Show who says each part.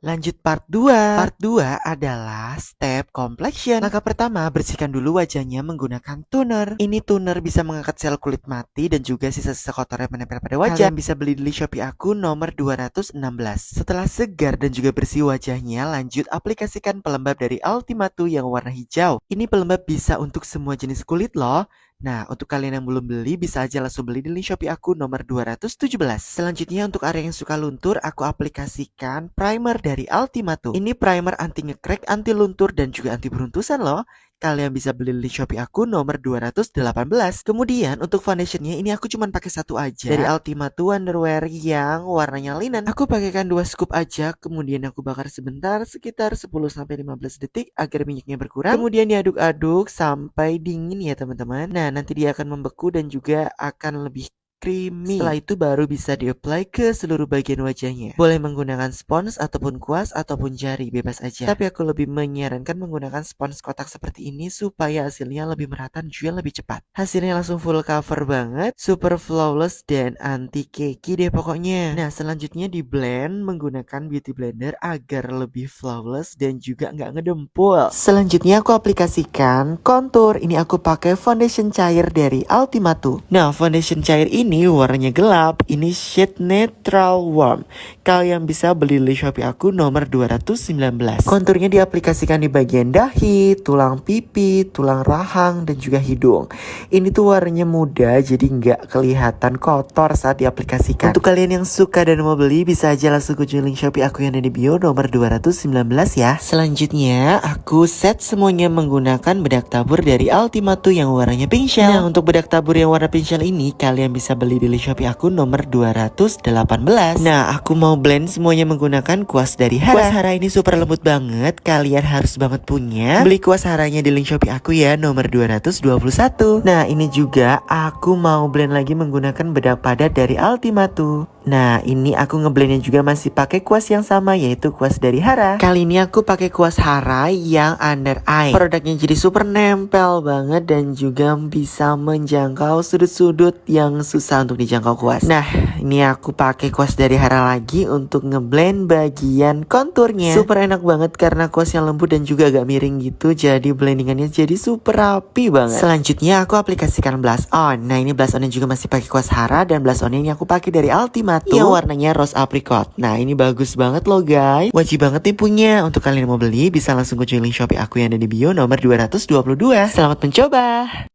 Speaker 1: Lanjut part 2. Part 2 adalah step complexion. Langkah pertama, bersihkan dulu wajahnya menggunakan toner. Ini toner bisa mengangkat sel kulit mati dan juga sisa-sisa kotor yang menempel pada wajah. Kalian bisa beli di Shopee aku nomor 216. Setelah segar dan juga bersih wajahnya, lanjut aplikasikan pelembab dari Ultimatu yang warna hijau. Ini pelembab bisa untuk semua jenis kulit loh. Nah, untuk kalian yang belum beli, bisa aja langsung beli di link Shopee aku nomor 217. Selanjutnya untuk area yang suka luntur, aku aplikasikan primer dari Ultimatu. Ini primer anti nge-crack, anti luntur, dan juga anti beruntusan loh. Kalian bisa beli di Shopee aku nomor 218. Kemudian untuk foundationnya ini aku cuma pakai satu aja. Dari Ultimatu Underwear yang warnanya linen. Aku pakaikan 2 scoop aja, kemudian aku bakar sebentar sekitar 10-15 detik agar minyaknya berkurang. Kemudian diaduk-aduk sampai dingin ya teman-teman. Nah, nanti dia akan membeku dan juga akan lebih creamy. Setelah itu baru bisa di-apply ke seluruh bagian wajahnya. Boleh menggunakan spons ataupun kuas ataupun jari, bebas aja. Tapi aku lebih menyarankan menggunakan spons kotak seperti ini supaya hasilnya lebih merata dan juga lebih cepat. Hasilnya langsung full cover banget, super flawless dan anti cakey deh pokoknya. Nah, selanjutnya di blend menggunakan beauty blender agar lebih flawless dan juga nggak ngedempul. Selanjutnya aku aplikasikan contour. Ini aku pakai foundation cair dari Ultimatu. Nah, foundation cair ini warnanya gelap. Ini shade neutral warm. Kalian bisa beli di Shopee aku nomor 219. Konturnya diaplikasikan di bagian dahi, tulang pipi, tulang rahang, dan juga hidung. Ini tuh warnanya muda, jadi nggak kelihatan kotor saat diaplikasikan. Untuk kalian yang suka dan mau beli, bisa aja langsung kunjungi link Shopee aku yang ada di bio nomor 219 ya. Selanjutnya, aku set semuanya menggunakan bedak tabur dari Ultimatu yang warnanya pink shell. Nah, untuk bedak tabur yang warna pink shell ini, kalian bisa beli di Shopee aku nomor 218. Nah, aku mau blend semuanya menggunakan kuas dari Hara. Kuas Hara ini super lembut banget, kalian harus banget punya. Beli kuas Haranya di link Shopee aku ya, nomor 221. Nah, ini juga aku mau blend lagi menggunakan bedak padat dari Ultimatu. Nah, ini aku ngeblendnya juga masih pakai kuas yang sama, yaitu kuas dari Hara. Kali ini aku pakai kuas Hara yang under eye. Produknya jadi super nempel banget dan juga bisa menjangkau sudut-sudut yang susah untuk dijangkau kuas. Nah, ini aku pakai kuas dari Hara lagi untuk ngeblend bagian konturnya. Super enak banget karena kuasnya lembut dan juga agak miring gitu, jadi blendingannya jadi super rapi banget. Selanjutnya aku aplikasikan blush on. Nah, ini blush onnya juga masih pakai kuas Hara dan blush onnya ini aku pakai dari Ultimatu yang warnanya rose apricot. Nah, ini bagus banget loh guys. Wajib banget nih punya. Untuk kalian yang mau beli bisa langsung kunjungi link Shopee aku yang ada di bio nomor 222. Selamat mencoba.